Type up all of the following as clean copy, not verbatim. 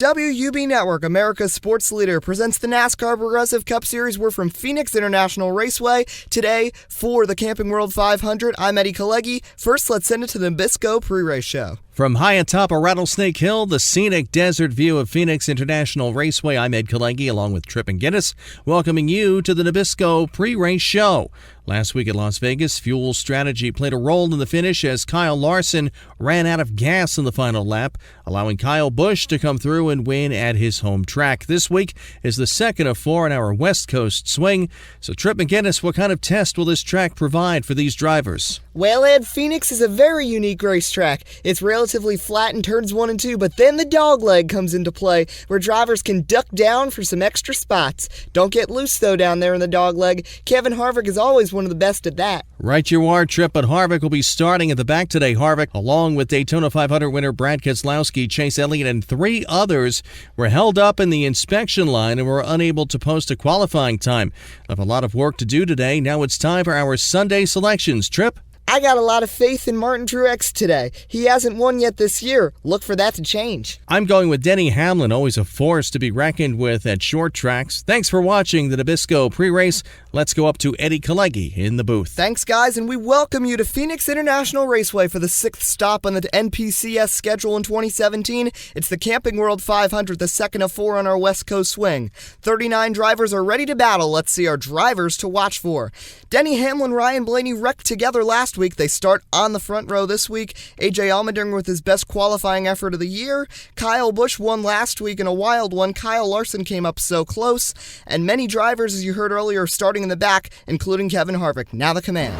WUB Network, America's sports leader, presents the NASCAR Progressive Cup Series. We're from Phoenix International Raceway. Today, for the Camping World 500, I'm Eddie Kalegi. First, let's send it to the Nabisco pre-race show. From high atop a Rattlesnake Hill, the scenic desert view of Phoenix International Raceway, I'm Ed Kalegi, along with Tripp and Guinness, welcoming you to the Nabisco pre-race show. Last week at Las Vegas, fuel strategy played a role in the finish as Kyle Larson ran out of gas in the final lap, allowing Kyle Busch to come through and win at his home track. This week is the second of four in our West Coast swing. So Tripp and Guinness, what kind of test will this track provide for these drivers? Well, Ed, Phoenix is a very unique racetrack. It's relatively flat in turns 1 and 2, but then the dogleg comes into play, where drivers can duck down for some extra spots. Don't get loose, though, down there in the dogleg. Kevin Harvick is always one of the best at that. Right you are, Tripp, but Harvick will be starting at the back today. Harvick, along with Daytona 500 winner Brad Keselowski, Chase Elliott, and 3 others, were held up in the inspection line and were unable to post a qualifying time. I have a lot of work to do today. Now it's time for our Sunday selections. Tripp? I got a lot of faith in Martin Truex today. He hasn't won yet this year. Look for that to change. I'm going with Denny Hamlin, always a force to be reckoned with at short tracks. Thanks for watching the Nabisco pre-race. Let's go up to Eddie Kalegi in the booth. Thanks, guys, and we welcome you to Phoenix International Raceway for the 6th stop on the NPCS schedule in 2017. It's the Camping World 500, the second of 4 on our West Coast swing. 39 drivers are ready to battle. Let's see our drivers to watch for. Denny Hamlin, Ryan Blaney wrecked together last week. They start on the front row this week. AJ Allmendinger with his best qualifying effort of the year. Kyle Busch won last week in a wild one. Kyle Larson came up so close. And many drivers, as you heard earlier, are starting in the back, including Kevin Harvick. Now the command.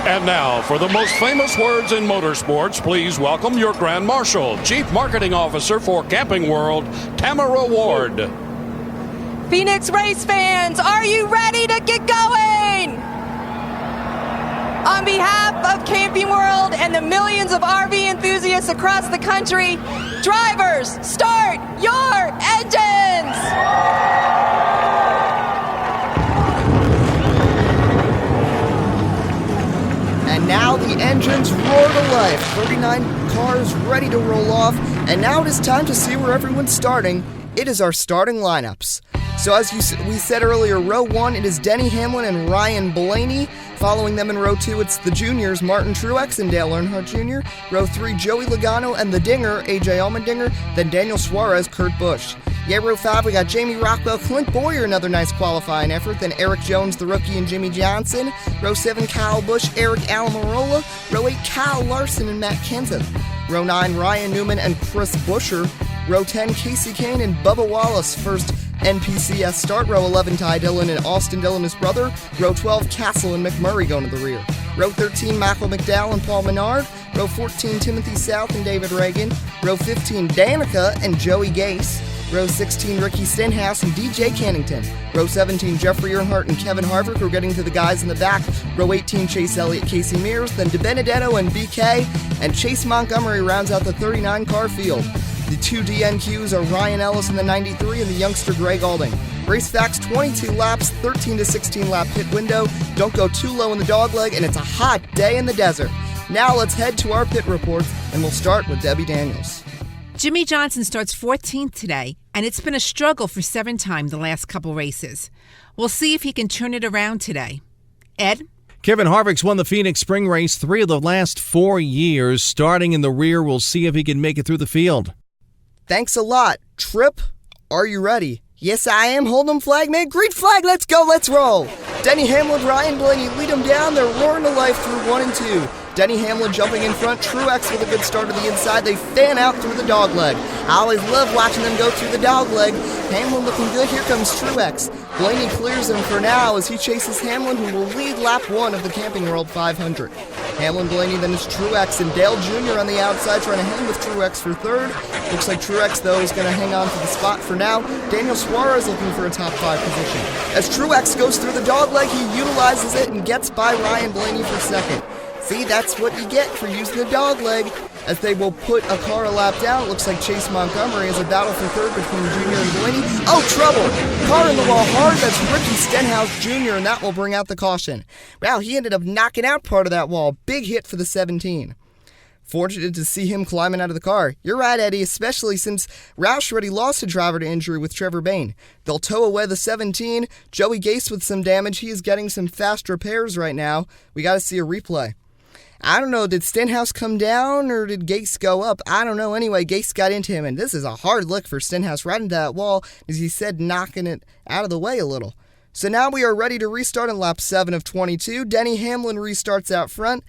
And now, for the most famous words in motorsports, please welcome your Grand Marshal, Chief Marketing Officer for Camping World, Tamara Ward. Phoenix race fans, are you ready to get going? On behalf of Camping World and the millions of RV enthusiasts across the country, drivers, start your engines! And now the engines roar to life. 39 cars ready to roll off. And now it is time to see where everyone's starting. It is our starting lineups. So as we said earlier, row 1, it is Denny Hamlin and Ryan Blaney. Following them in row 2, it's the juniors, Martin Truex and Dale Earnhardt Jr. Row 3, Joey Logano and the Dinger, AJ Allmendinger. Then Daniel Suarez, Kurt Busch. Row 5, we got Jamie Rockwell, Clint Bowyer, another nice qualifying effort. Then Eric Jones, the rookie, and Jimmy Johnson. Row 7, Kyle Busch, Eric Almirola. Row 8, Kyle Larson and Matt Kenseth. Row 9, Ryan Newman and Chris Buescher. Row 10, Casey Kane and Bubba Wallace, first NPCS start. Row 11, Ty Dillon and Austin Dillon, his brother. Row 12, Castle and McMurray going to the rear. Row 13, Michael McDowell and Paul Menard. Row 14, Timothy South and David Reagan. Row 15, Danica and Joey Gase. Row 16, Ricky Stenhouse and DJ Cannington. Row 17, Jeffrey Earnhardt and Kevin Harvick. We're getting to the guys in the back. Row 18, Chase Elliott, Casey Mears. Then DiBenedetto and BK. And Chase Montgomery rounds out the 39-car field. The 2 DNQs are Ryan Ellis in the 93 and the youngster Greg Alding. Race facts, 22 laps, 13 to 16 lap pit window. Don't go too low in the dogleg, and it's a hot day in the desert. Now let's head to our pit reports, and we'll start with Debbie Daniels. Jimmy Johnson starts 14th today, and it's been a struggle for 7-time the last couple races. We'll see if he can turn it around today. Ed? Kevin Harvick's won the Phoenix Spring Race 3 of the last 4 years. Starting in the rear, we'll see if he can make it through the field. Thanks a lot. Tripp, are you ready? Yes, I am. Hold 'em, flag man. Green flag. Let's go. Let's roll. Denny Hamlin, Ryan Blaney lead them down. They're roaring to life through 1 and 2. Denny Hamlin jumping in front. Truex with a good start to the inside. They fan out through the dogleg. I always love watching them go through the dogleg. Hamlin looking good. Here comes Truex. Blaney clears him for now as he chases Hamlin, who will lead lap 1 of the Camping World 500. Hamlin, Blaney, then it's Truex and Dale Jr. on the outside trying to hang with Truex for third. Looks like Truex, though, is going to hang on to the spot for now. Daniel Suarez looking for a top 5 position. As Truex goes through the dogleg, he utilizes it and gets by Ryan Blaney for second. See, that's what you get for using the dogleg. As they will put a car a lap down, it looks like Chase Montgomery has a battle for third between Jr. and Blaney. Oh, trouble! Car in the wall hard. That's Ricky Stenhouse Jr., and that will bring out the caution. Wow, he ended up knocking out part of that wall. Big hit for the 17. Fortunate to see him climbing out of the car. You're right, Eddie, especially since Roush already lost a driver to injury with Trevor Bayne. They'll tow away the 17. Joey Gase with some damage. He is getting some fast repairs right now. We got to see a replay. I don't know, did Stenhouse come down or did Gase go up? I don't know. Anyway, Gase got into him, and this is a hard look for Stenhouse right into that wall, as he said, knocking it out of the way a little. So now we are ready to restart in lap 7 of 22. Denny Hamlin restarts out front.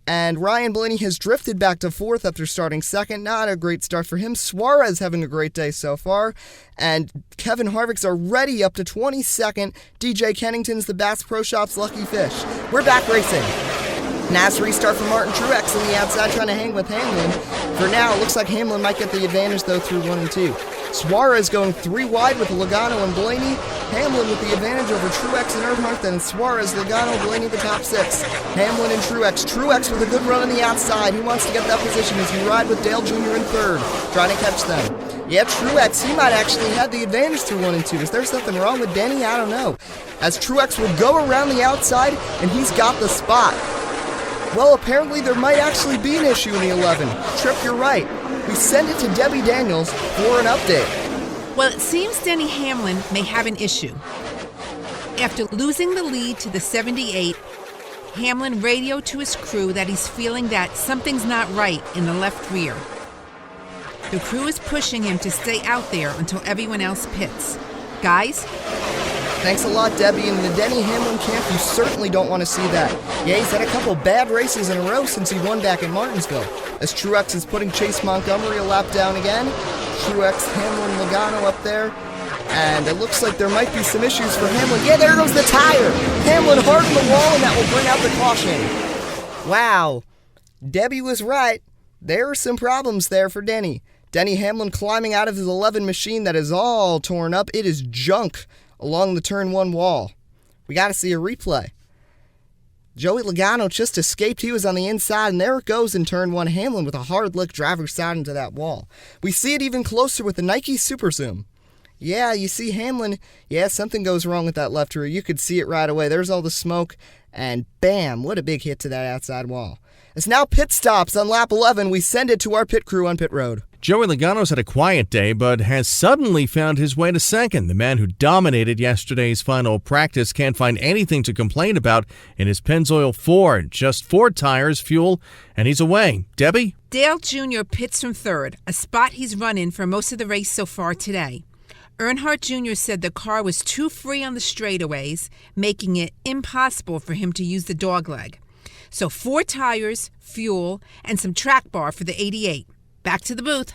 And Ryan Blaney has drifted back to 4th after starting 2nd. Not a great start for him. Suarez having a great day so far. And Kevin Harvick's already up to 22nd. DJ Kennington's the Bass Pro Shops Lucky Fish. We're back racing. Nice restart for Martin Truex on the outside trying to hang with Hamlin. For now, it looks like Hamlin might get the advantage though through 1 and 2. Suarez going 3 wide with Logano and Blaney. Hamlin with the advantage over Truex and Earnhardt, then Suarez, Logano, Blaney the top 6. Hamlin and Truex. Truex with a good run on the outside. He wants to get that position as he ride with Dale Jr. in 3rd, trying to catch them. Yeah, Truex, he might actually have the advantage through 1 and 2. Is there something wrong with Denny? I don't know. As Truex will go around the outside, and he's got the spot. Well, apparently there might actually be an issue in the 11. Tripp, you're right. We send it to Debbie Daniels for an update. Well, it seems Denny Hamlin may have an issue. After losing the lead to the 78, Hamlin radioed to his crew that he's feeling that something's not right in the left rear. The crew is pushing him to stay out there until everyone else pits. Guys? Thanks a lot, Debbie. In the Denny Hamlin camp, you certainly don't want to see that. Yeah, he's had a couple bad races in a row since he won back in Martinsville. As Truex is putting Chase Montgomery a lap down again. Truex, Hamlin, Logano up there. And it looks like there might be some issues for Hamlin. Yeah, there goes the tire. Hamlin hard on the wall, and that will bring out the caution. Wow. Debbie was right. There are some problems there for Denny. Denny Hamlin climbing out of his 11 machine that is all torn up. It is junk along the turn 1 wall. We got to see a replay. Joey Logano just escaped. He was on the inside, and there it goes in turn 1. Hamlin with a hard look driver's side into that wall. We see it even closer with the Nike Super Zoom. Yeah, you see Hamlin. Yeah, something goes wrong with that left rear. You could see it right away. There's all the smoke, and bam, what a big hit to that outside wall. It's now pit stops on lap 11. We send it to our pit crew on pit road. Joey Logano's had a quiet day, but has suddenly found his way to 2nd. The man who dominated yesterday's final practice can't find anything to complain about in his Pennzoil Ford. Just 4 tires, fuel, and he's away. Debbie? Dale Jr. pits from 3rd, a spot he's run in for most of the race so far today. Earnhardt Jr. said the car was too free on the straightaways, making it impossible for him to use the dogleg. So 4 tires, fuel, and some track bar for the 88. Back to the booth.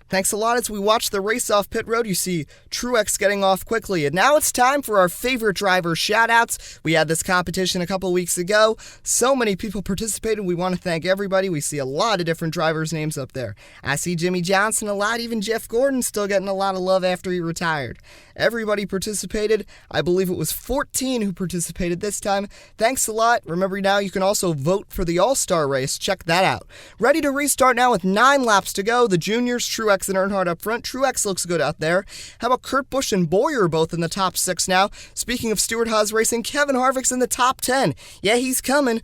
Thanks a lot. As we watch the race off pit road, you see Truex getting off quickly. And now it's time for our favorite driver shoutouts. We had this competition a couple weeks ago. So many people participated. We want to thank everybody. We see a lot of different drivers' names up there. I see Jimmy Johnson a lot. Even Jeff Gordon still getting a lot of love after he retired. Everybody participated. I believe it was 14 who participated this time. Thanks a lot. Remember now you can also vote for the All-Star race. Check that out. Ready to restart now with 9 laps to go. The juniors, Truex and Earnhardt up front. Truex looks good out there. How about Kurt Busch and Boyer both in the top 6 now? Speaking of Stewart-Haas Racing, Kevin Harvick's in the top 10. Yeah, he's coming.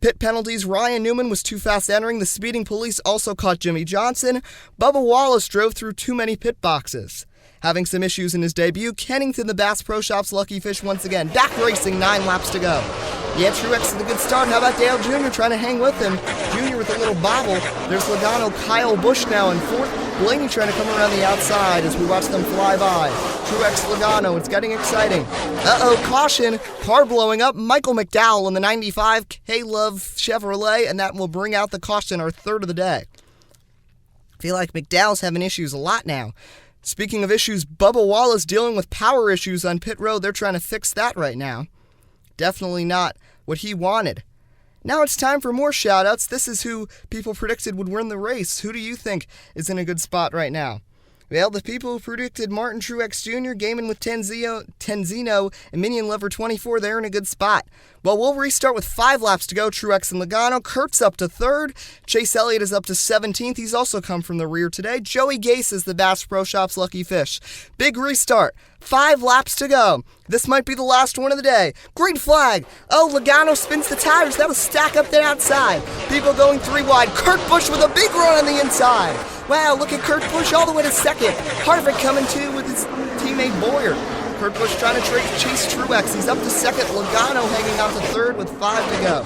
Pit penalties, Ryan Newman was too fast entering. The speeding police also caught Jimmy Johnson. Bubba Wallace drove through too many pit boxes. Having some issues in his debut, Kennington, the Bass Pro Shops Lucky Fish once again. Back racing, 9 laps to go. Yeah, Truex with a good start. How about Dale Jr. trying to hang with him? Jr. with a little bobble. There's Logano, Kyle Busch now in 4th. Blaney trying to come around the outside as we watch them fly by. Truex, Logano, it's getting exciting. Uh-oh, caution. Car blowing up. Michael McDowell in the 95 K-Love Chevrolet, and that will bring out the caution, our 3rd of the day. Feel like McDowell's having issues a lot now. Speaking of issues, Bubba Wallace dealing with power issues on pit road. They're trying to fix that right now. Definitely not what he wanted. Now it's time for more shoutouts. This is who people predicted would win the race. Who do you think is in a good spot right now? Well, the people who predicted Martin Truex Jr., gaming with Tenzino, and Minion Lover 24, they're in a good spot. Well, we'll restart with 5 laps to go. Truex and Logano. Kurt's up to 3rd. Chase Elliott is up to 17th. He's also come from the rear today. Joey Gase is the Bass Pro Shops Lucky Fish. Big restart. 5 laps to go. This might be the last one of the day. Green flag. Oh, Logano spins the tires. That'll stack up the outside. People going 3 wide. Kurt Busch with a big run on the inside. Wow, look at Kurt Busch all the way to second. Harvick coming too with his teammate Boyer. Kurt Busch trying to chase Truex. He's up to second. Logano hanging out to third with 5 to go.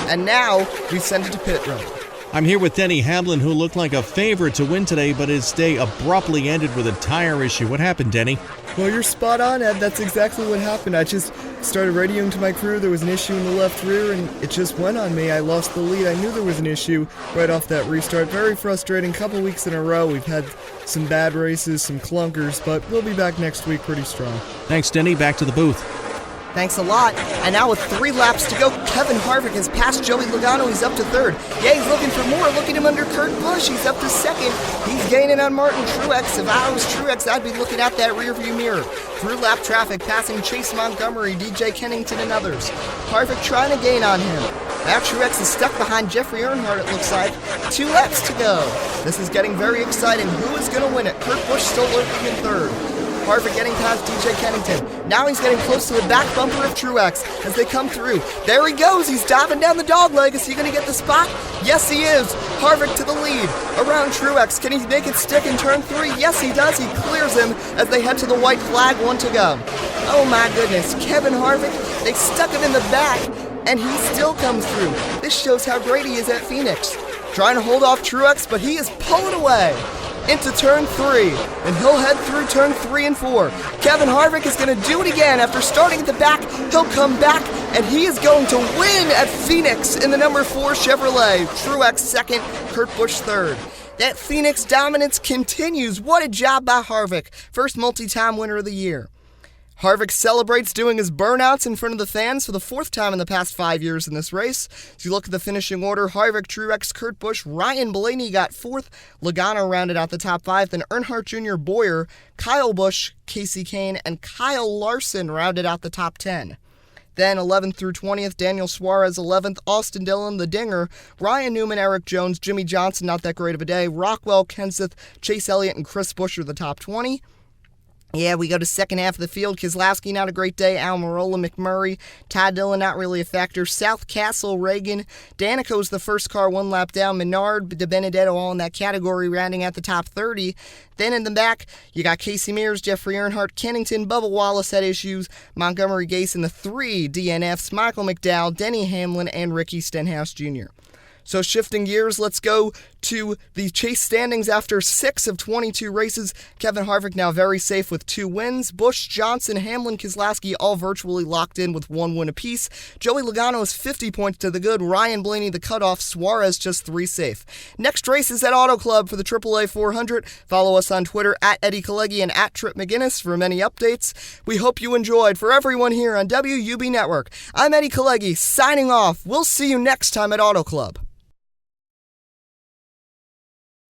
And now we send it to pit road. I'm here with Denny Hamlin, who looked like a favorite to win today, but his day abruptly ended with a tire issue. What happened, Denny? Well, you're spot on, Ed. That's exactly what happened. I just started radioing to my crew. There was an issue in the left rear, and it just went on me. I lost the lead. I knew there was an issue right off that restart. Very frustrating. Couple weeks in a row. We've had some bad races, some clunkers, but we'll be back next week pretty strong. Thanks, Denny. Back to the booth. Thanks a lot. And now with 3 laps to go, Kevin Harvick has passed Joey Logano. He's up to third. Yeah, he's looking for more. Look at him under Kurt Busch. He's up to second. He's gaining on Martin Truex. If I was Truex, I'd be looking out that rearview mirror. Through lap traffic, passing Chase Montgomery, DJ Kennington, and others. Harvick trying to gain on him. Now Truex is stuck behind Jeffrey Earnhardt, it looks like. 2 laps to go. This is getting very exciting. Who is going to win it? Kurt Busch still lurking in third. Harvick getting past DJ Kennington. Now he's getting close to the back bumper of Truex as they come through. There he goes. He's diving down the dogleg. Is he going to get the spot? Yes, he is. Harvick to the lead. Around Truex. Can he make it stick in turn 3? Yes, he does. He clears him as they head to the white flag. 1 to go. Oh, my goodness. Kevin Harvick, they stuck him in the back, and he still comes through. This shows how great he is at Phoenix. Trying to hold off Truex, but he is pulling away into turn 3, and he'll head through turn 3 and 4. Kevin Harvick is going to do it again. After starting at the back, he'll come back, and he is going to win at Phoenix in the number 4 Chevrolet. Truex second, Kurt Busch third. That Phoenix dominance continues. What a job by Harvick. First multi-time winner of the year. Harvick celebrates doing his burnouts in front of the fans for the 4th time in the past 5 years in this race. As you look at the finishing order, Harvick, Truex, Kurt Busch, Ryan Blaney got 4th, Logano rounded out the top 5, then Earnhardt Jr., Boyer, Kyle Busch, Casey Kane, and Kyle Larson rounded out the top 10. Then 11th through 20th, Daniel Suarez 11th, Austin Dillon, the Dinger, Ryan Newman, Eric Jones, Jimmy Johnson, not that great of a day, Rockwell, Kenseth, Chase Elliott, and Chris Busch are the top 20. Yeah, we go to second half of the field. Keselowski, not a great day. Almirola, McMurray, Ty Dillon, not really a factor. South Castle, Reagan. Danico's the first car 1 lap down. Menard, DiBenedetto, all in that category, rounding out the top 30. Then in the back, you got Casey Mears, Jeffrey Earnhardt, Kennington, Bubba Wallace had issues. Montgomery Gase in the 3 DNFs. Michael McDowell, Denny Hamlin, and Ricky Stenhouse Jr. So shifting gears, let's go to the chase standings after 6 of 22 races. Kevin Harvick now very safe with 2 wins. Busch, Johnson, Hamlin, Keselowski all virtually locked in with 1 win apiece. Joey Logano is 50 points to the good. Ryan Blaney the cutoff. Suarez just 3 safe. Next race is at Auto Club for the AAA 400. Follow us on Twitter at Eddie Kalegi and at Trip McGinnis for many updates. We hope you enjoyed. For everyone here on WUB Network, I'm Eddie Kalegi signing off. We'll see you next time at Auto Club.